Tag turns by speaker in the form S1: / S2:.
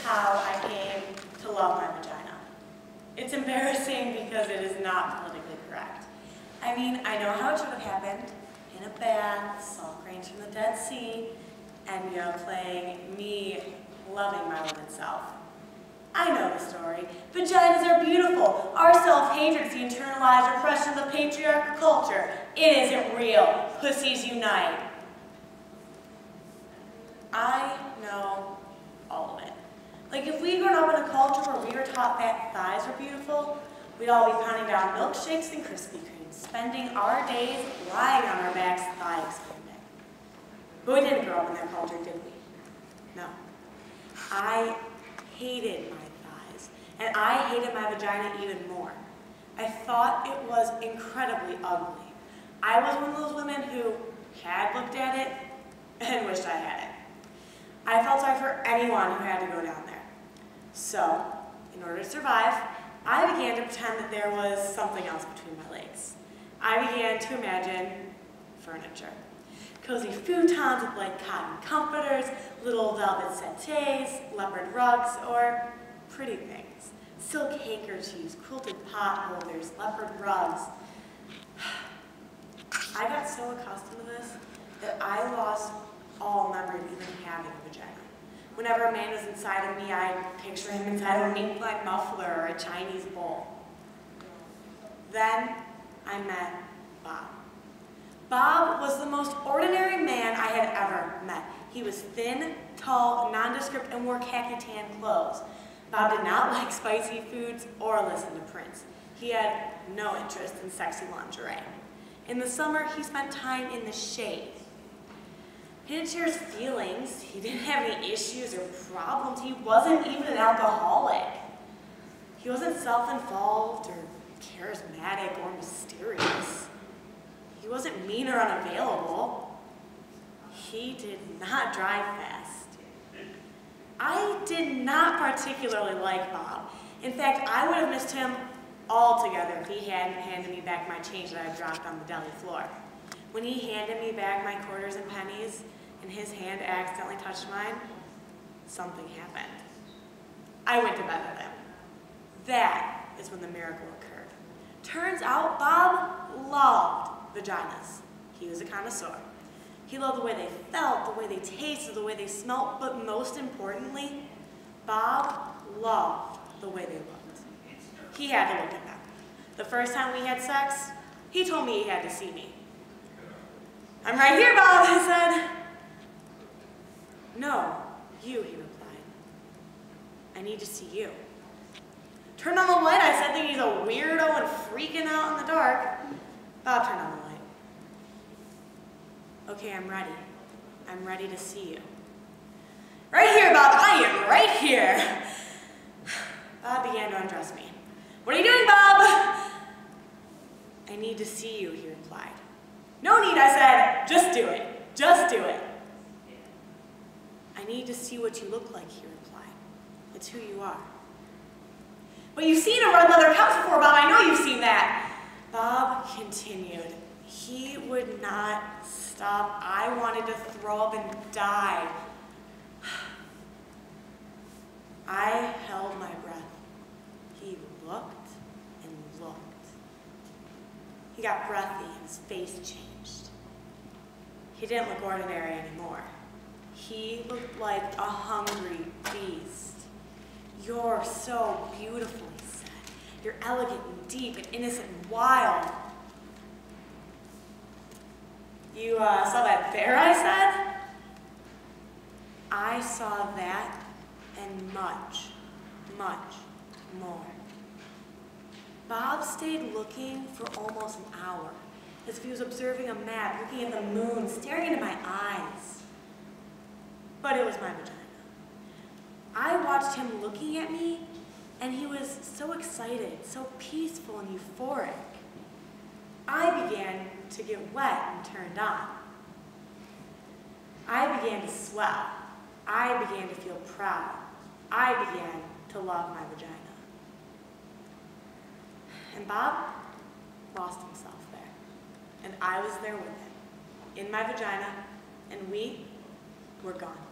S1: how I came to love my vagina. It's embarrassing because it is not politically correct. I mean, I know how it should have happened. In a bath, salt grains from the Dead Sea, and playing me loving my woman self. I know the story. Vaginas are beautiful. Our self-hatred is the internalized repression of the patriarchal culture. It isn't real. Pussies unite. I know all of it. Like, if we'd grown up in a culture where we were taught that thighs were beautiful, we'd all be pounding down milkshakes and Krispy Kremes, spending our days lying on our backs, thigh expanding. But we didn't grow up in that culture, did we? No. I hated my thighs, and I hated my vagina even more. I thought it was incredibly ugly. I was one of those women who had looked at it and wished I had it. I felt sorry for anyone who had to go down there. So, in order to survive, I began to pretend that there was something else between my legs. I began to imagine furniture. Cozy futons with light cotton comforters, little velvet settees, leopard rugs, or pretty things. Silk handkerchiefs, quilted pot holders, leopard rugs. I got so accustomed to this that I lost all memory of even having a vagina. Whenever a man was inside of me, I'd picture him inside of a mink-like muffler or a Chinese bowl. Then I met Bob. Bob was the most ordinary man I had ever met. He was thin, tall, nondescript, and wore khaki tan clothes. Bob did not like spicy foods or listen to Prince. He had no interest in sexy lingerie. In the summer, he spent time in the shade. He didn't share his feelings. He didn't have any issues or problems. He wasn't even an alcoholic. He wasn't self-involved or charismatic or mysterious. He wasn't mean or unavailable. He did not drive fast. I did not particularly like Bob. In fact, I would have missed him altogether if he hadn't handed me back my change that I dropped on the deli floor. When he handed me back my quarters and pennies, and his hand accidentally touched mine, something happened. I went to bed with him. That is when the miracle occurred. Turns out Bob loved vaginas. He was a connoisseur. He loved the way they felt, the way they tasted, the way they smelled, but most importantly, Bob loved the way they looked. He had to look at them. The first time we had sex, he told me he had to see me. "I'm right here, Bob," I said. "No, you," he replied. "I need to see you." "Turn on the light," I said, thinking he's a weirdo and freaking out in the dark. Bob turned on the light. "Okay, I'm ready. I'm ready to see you." "Right here, Bob, I am right here." Bob began to undress me. "What are you doing, Bob?" "I need to see you," he replied. "No need," I said. "Just do it. Just do it." "I need to see what you look like," he replied. "It's who you are." "But you've seen a red leather couch before, Bob. I know you've seen that." Bob continued. He would not stop. I wanted to throw up and die. I held my breath. He looked and looked. He got breathy and his face changed. He didn't look ordinary anymore. He looked like a hungry beast. "You're so beautiful," he said. "You're elegant and deep and innocent and wild." "You saw that bear," I said. I saw that and much, much more. Bob stayed looking for almost an hour, as if he was observing a map, looking at the moon, staring into my eyes. But it was my vagina. I watched him looking at me, and he was so excited, so peaceful and euphoric. I began to get wet and turned on. I began to swell. I began to feel proud. I began to love my vagina. And Bob lost himself there. And I was there with him, in my vagina, and we were gone.